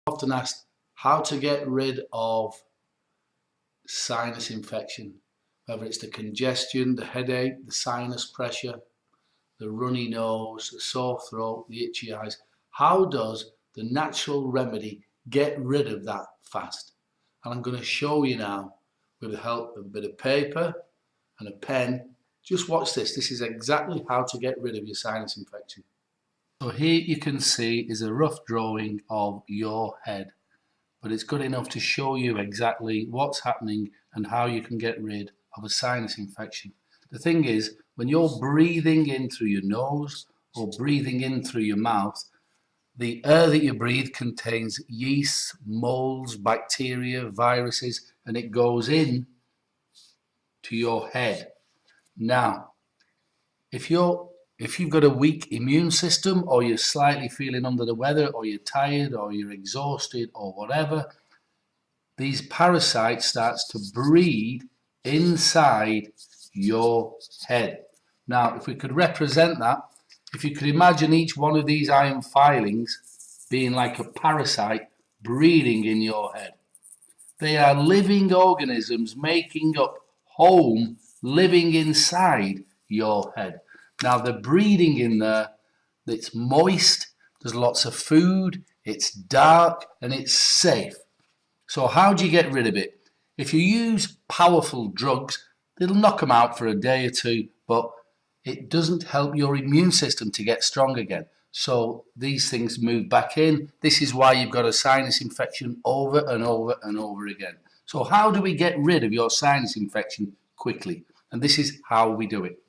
Often asked how to get rid of sinus infection, whether it's the congestion, the headache, the sinus pressure, the runny nose, the sore throat, the itchy eyes. How does the natural remedy get rid of that fast? And I'm going to show you now with the help of a bit of paper and a pen. Just watch this. This is exactly how to get rid of your sinus infection. So here you can see is a rough drawing of your head, but it's good enough to show you exactly what's happening and how you can get rid of a sinus infection. The thing is, when you're breathing in through your nose or breathing in through your mouth, the air that you breathe contains yeast, molds, bacteria, viruses, and it goes in to your head. Now, if you've got a weak immune system, or you're slightly feeling under the weather, or you're tired, or you're exhausted, or whatever, these parasites start to breed inside your head. Now, if we could represent that, if you could imagine each one of these iron filings being like a parasite breeding in your head. They are living organisms making up home, living inside your head. Now they're breeding in there, it's moist, there's lots of food, it's dark and it's safe. So how do you get rid of it? If you use powerful drugs, it'll knock them out for a day or two, but it doesn't help your immune system to get strong again. So these things move back in. This is why you've got a sinus infection over and over and over again. So how do we get rid of your sinus infection quickly? And this is how we do it.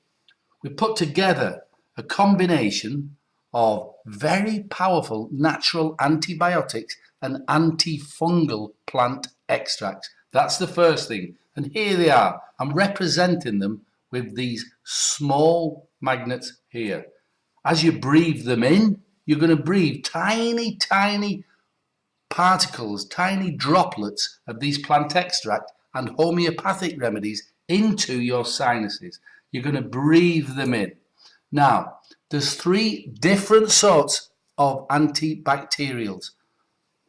We put together a combination of very powerful natural antibiotics and antifungal plant extracts. That's the first thing. And here they are. I'm representing them with these small magnets here. As you breathe them in, you're going to breathe tiny, tiny particles, tiny droplets of these plant extract and homeopathic remedies into your sinuses. You're going to breathe them in. Now, there's 3 different sorts of antibacterials.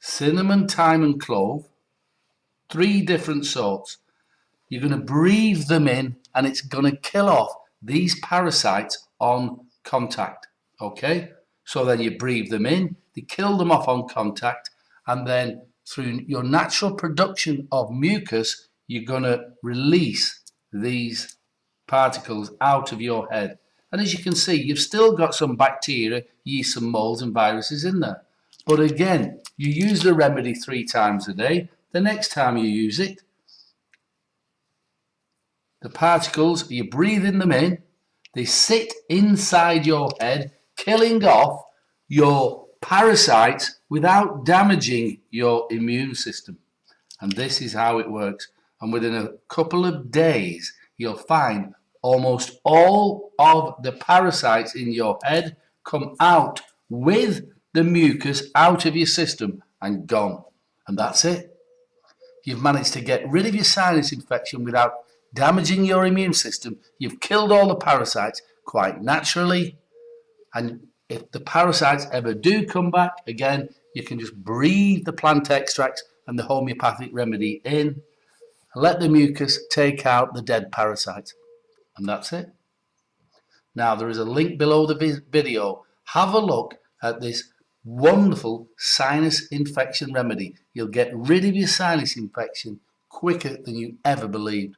Cinnamon, thyme and clove. 3 different sorts. You're going to breathe them in and it's going to kill off these parasites on contact. Okay? So then you breathe them in, they kill them off on contact, and then through your natural production of mucus, you're going to release these particles out of your head. And as you can see, you've still got some bacteria, yeast and molds and viruses in there. But again, you use the remedy 3 times a day. The next time you use it, the particles, you're breathing them in, they sit inside your head, killing off your parasites without damaging your immune system. And this is how it works. And within a couple of days, you'll find almost all of the parasites in your head come out with the mucus out of your system and gone. And that's it. You've managed to get rid of your sinus infection without damaging your immune system. You've killed all the parasites quite naturally. And if the parasites ever do come back, again, you can just breathe the plant extracts and the homeopathic remedy in and let the mucus take out the dead parasites. And that's it. Now, there is a link below the video. Have a look at this wonderful sinus infection remedy. You'll get rid of your sinus infection quicker than you ever believed.